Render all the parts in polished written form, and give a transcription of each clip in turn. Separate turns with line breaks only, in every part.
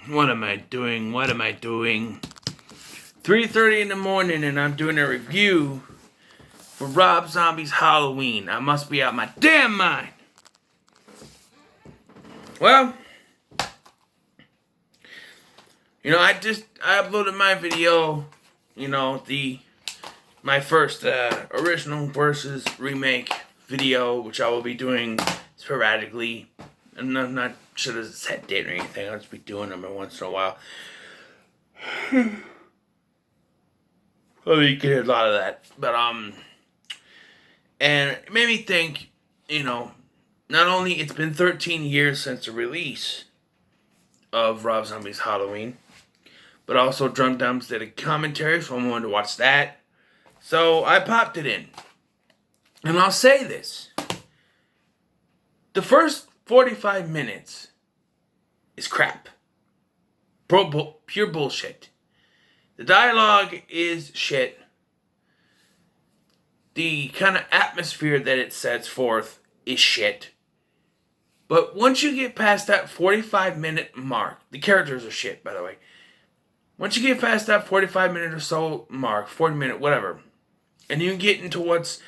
What am I doing? 3:30 in the morning and I'm doing a review for Rob Zombie's Halloween. I must be out my damn mind. Well, I uploaded my video, my first original versus remake video, which I will be doing sporadically. I'm not sure there's a set date or anything. I'll just be doing them every once in a while. Well, you can hear a lot of that. But, and it made me think, not only it's been 13 years since the release of Rob Zombie's Halloween, but also Drunk Dumps did a commentary, so I wanted to watch that. So I popped it in. And I'll say this. The first 45 minutes is crap. Pure bullshit. The dialogue is shit. The kind of atmosphere that it sets forth is shit. But once you get past that 45-minute mark, the characters are shit, by the way. Once you get past that 45-minute or so mark, 40-minute, whatever, and you get into once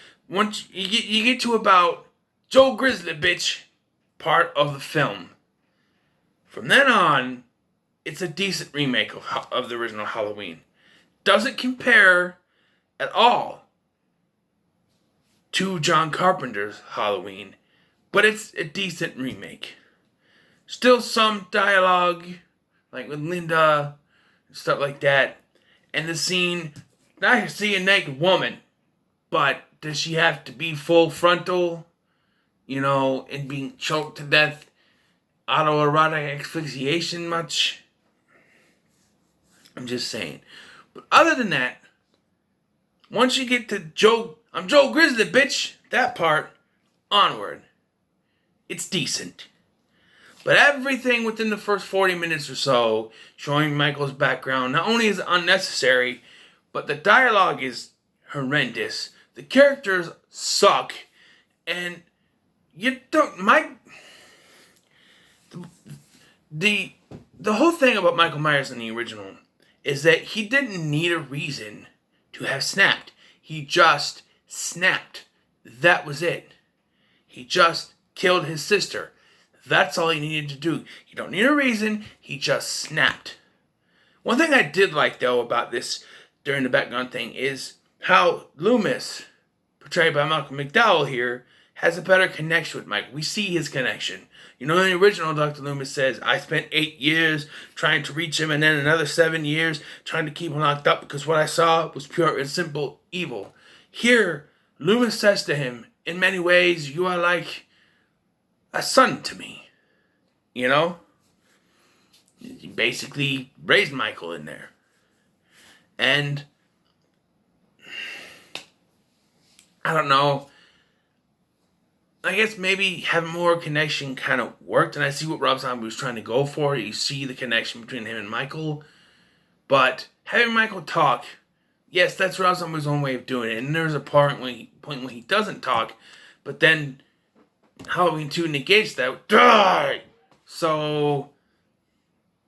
you get to about Joe Grizzly bitch part of the film. From then on, it's a decent remake of the original Halloween. Doesn't compare at all to John Carpenter's Halloween, but it's a decent remake. Still some dialogue, like with Linda and stuff like that. And the scene, I see a naked woman, but does she have to be full frontal, and being choked to death, autoerotic asphyxiation much? I'm just saying. But other than that, once you get to I'm Joe Grizzly, bitch, that part, onward, it's decent. But everything within the first 40 minutes or so, showing Michael's background, not only is it unnecessary, but the dialogue is horrendous. The characters suck, and the whole thing about Michael Myers in the original is that he didn't need a reason to have snapped. He just snapped. That was it. He just killed his sister. That's all he needed to do. You don't need a reason. He just snapped. One thing I did like, though, about this during the background thing is how Loomis, portrayed by Malcolm McDowell here, has a better connection with Mike. We see his connection. In the original, Dr. Loomis says, I spent 8 years trying to reach him and then another 7 years trying to keep him locked up because what I saw was pure and simple evil. Here, Loomis says to him, in many ways, you are like a son to me. He basically raised Michael in there. And I don't know. I guess maybe having more connection kind of worked, and I see what Rob Zombie was trying to go for. You see the connection between him and Michael. But having Michael talk, yes, that's Rob Zombie's own way of doing it. And there's a point when he doesn't talk, but then Halloween 2 negates that. Die! So,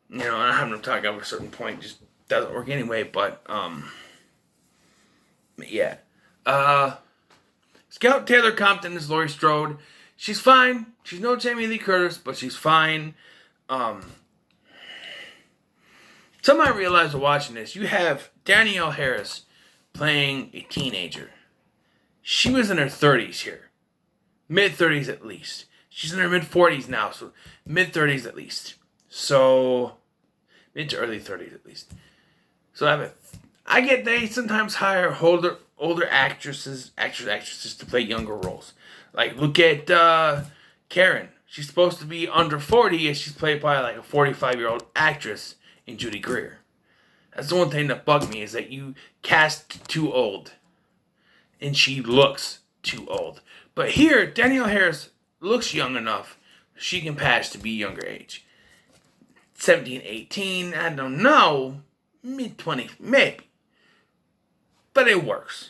not having him talk at a certain point just doesn't work anyway, but, yeah. Scout Taylor Compton is Laurie Strode. She's fine. She's no Jamie Lee Curtis, but she's fine. Something I realized while watching this, you have Danielle Harris playing a teenager. She was in her 30s here. Mid-30s at least. She's in her mid-40s now, so mid-30s at least. So, mid to early 30s at least. So I get they sometimes hire older actresses to play younger roles. Like, look at Karen. She's supposed to be under 40, and she's played by like a 45-year-old actress in Judy Greer. That's the one thing that bugged me, is that you cast too old, and she looks too old. But here, Danielle Harris looks young enough she can pass to be younger age. 17, 18, I don't know, mid-20s, maybe. But it works.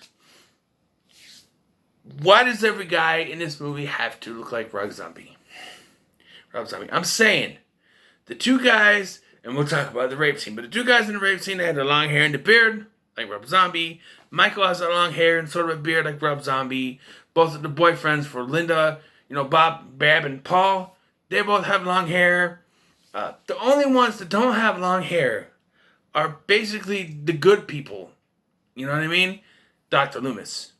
Why does every guy in this movie have to look like Rob Zombie? I'm saying, the two guys And we'll talk about the rape scene. But the two guys in the rape scene, they had the long hair and the beard, like Rob Zombie. Michael has the long hair and sort of a beard like Rob Zombie. Both of the boyfriends for Linda, Bob, Bab, and Paul, they both have long hair. The only ones that don't have long hair are basically the good people. You know what I mean? Dr. Loomis.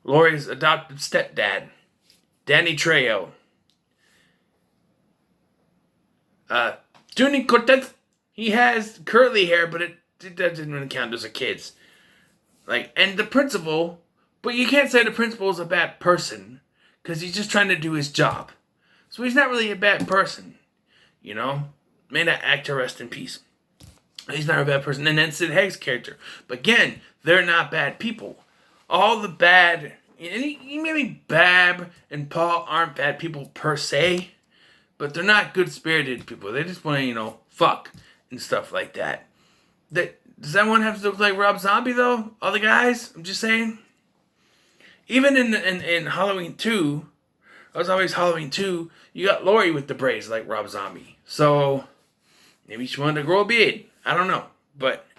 Laurie's adopted stepdad. Danny Trejo. Tony Cortez, he has curly hair, but that didn't really count. Those are kids. And the principal, but you can't say the principal is a bad person, because he's just trying to do his job. So he's not really a bad person, May that actor rest in peace. He's not a bad person. And then Sid Haig's character. But again, they're not bad people. All the bad, maybe Bab and Paul aren't bad people per se, but they're not good-spirited people. They just want to, fuck and stuff like that. Does everyone have to look like Rob Zombie, though? All the guys? I'm just saying. Even in Halloween 2, Rob Zombie's Halloween 2, you got Laurie with the braids like Rob Zombie. So, maybe she wanted to grow a beard. I don't know.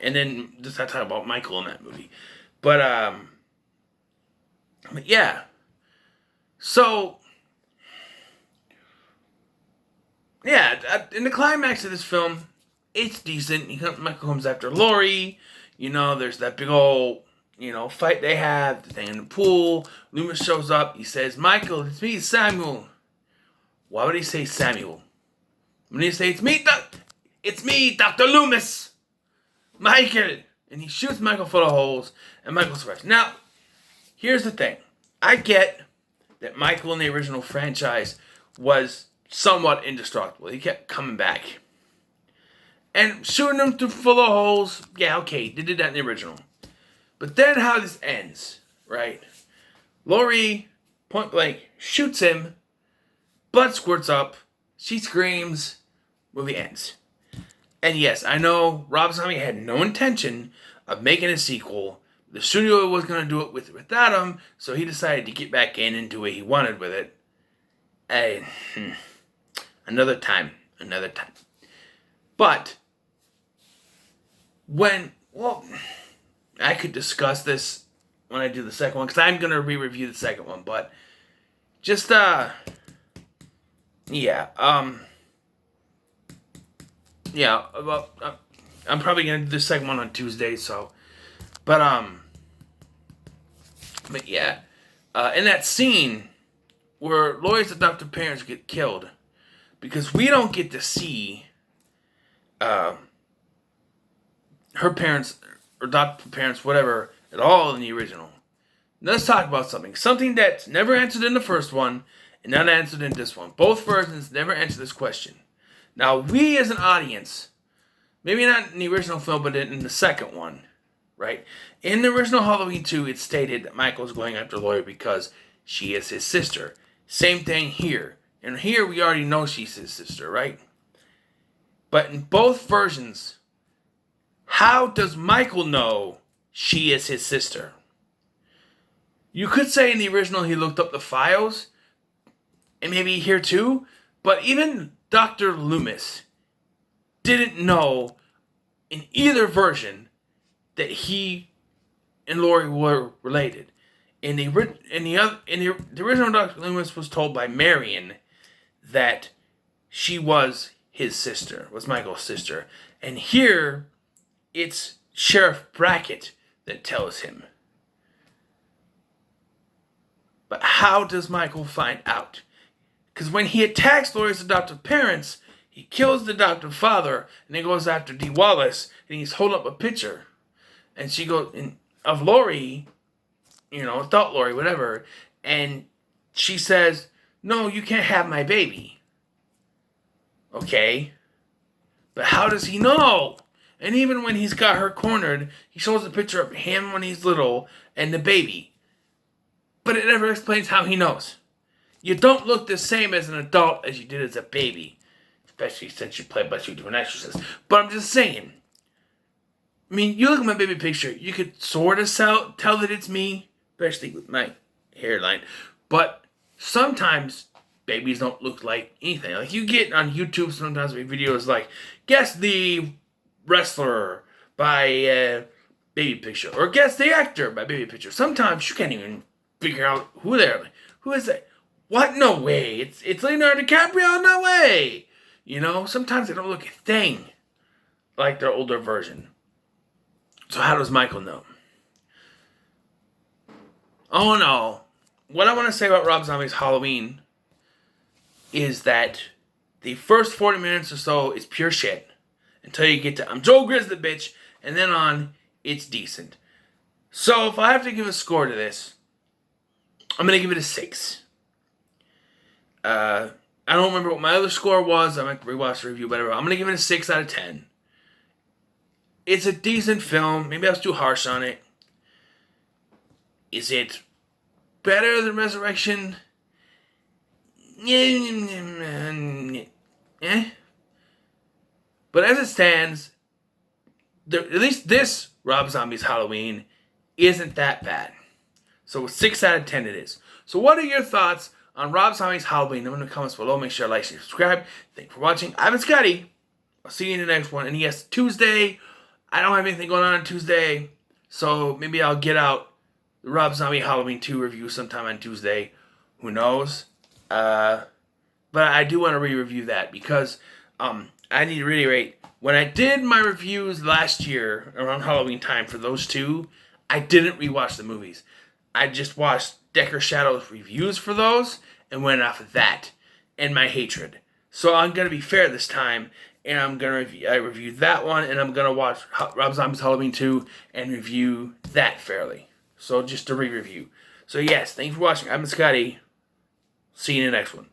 And then, just not talk about Michael in that movie. But yeah. So, yeah, in the climax of this film, it's decent. Michael comes after Laurie. There's that big old, fight they have, the thing in the pool. Loomis shows up. He says, Michael, it's me, Samuel. Why would he say Samuel? When he say, it's me, Dr. Loomis. Michael. And he shoots Michael full of holes, and Michael survives. Now, here's the thing. I get that Michael in the original franchise was somewhat indestructible. He kept coming back. And shooting him through full of holes, yeah, okay, they did that in the original. But then how this ends, right? Laurie, point blank, shoots him, blood squirts up, she screams, movie ends. And yes, I know Rob Zombie had no intention of making a sequel. The studio was going to do it without him, so he decided to get back in and do what he wanted with it. And another time. But I could discuss this when I do the second one, because I'm going to re-review the second one, but just, I'm probably going to do the second one on Tuesday, so, but yeah, in that scene where Laurie's adoptive parents get killed, because we don't get to see her parents, or adoptive parents, whatever, at all in the original. Let's talk about something. Something that's never answered in the first one, and not answered in this one. Both versions never answer this question. Now, we as an audience, maybe not in the original film, but in the second one, right? In the original Halloween 2, it stated that Michael's going after Laurie because she is his sister. Same thing here. And here we already know she's his sister, right? But in both versions, how does Michael know she is his sister? You could say in the original he looked up the files, and maybe here too, but even Dr. Loomis didn't know in either version that he and Laurie were related. In the original, Dr. Loomis was told by Marion that she was his sister, was Michael's sister. And here, it's Sheriff Brackett that tells him. But how does Michael find out? Because when he attacks Laurie's adoptive parents, he kills the adoptive father, and then goes after Dee Wallace, and he's holding up a picture. And she goes, of Laurie, adult Laurie, whatever, and she says, no, you can't have my baby. Okay. But how does he know? And even when he's got her cornered, he shows a picture of him when he's little and the baby. But it never explains how he knows. You don't look the same as an adult as you did as a baby. Especially since you play by doing exorcist. But I'm just saying. I mean, you look at my baby picture, you could sort of tell that it's me. Especially with my hairline. But sometimes babies don't look like anything. Like you get on YouTube sometimes videos like guess the wrestler by Baby Picture or guess the actor by Baby Picture. Sometimes you can't even figure out who they're like. Who is that? What? No way! It's Leonardo DiCaprio. No way! You know, sometimes they don't look a thing like their older version. So how does Michael know? Oh no. What I want to say about Rob Zombie's Halloween is that the first 40 minutes or so is pure shit until you get to I'm Joe Grizzly Bitch, and then on, it's decent. So if I have to give a score to this, I'm going to give it a 6. I don't remember what my other score was. I might rewatch the review, whatever. I'm going to give it a 6 out of 10. It's a decent film. Maybe I was too harsh on it. Is it better than Resurrection? Eh. But as it stands, at least this Rob Zombie's Halloween isn't that bad. So 6 out of 10 it is. So what are your thoughts on Rob Zombie's Halloween? Let me know in the comments below. Make sure to like, share, subscribe. Thanks for watching. I've been Scotty. I'll see you in the next one. And yes, Tuesday. I don't have anything going on Tuesday. So maybe I'll get out the Rob Zombie Halloween 2 review sometime on Tuesday. Who knows? But I do want to re-review that because I need to reiterate. When I did my reviews last year around Halloween time for those two, I didn't rewatch the movies. I just watched Decker Shadow's reviews for those and went off of that and my hatred. So I'm going to be fair this time, and I'm going to review that one, and I'm going to watch Rob Zombie's Halloween 2 and review that fairly. So just a re-review. So yes, thanks for watching. I'm Scotty. See you in the next one.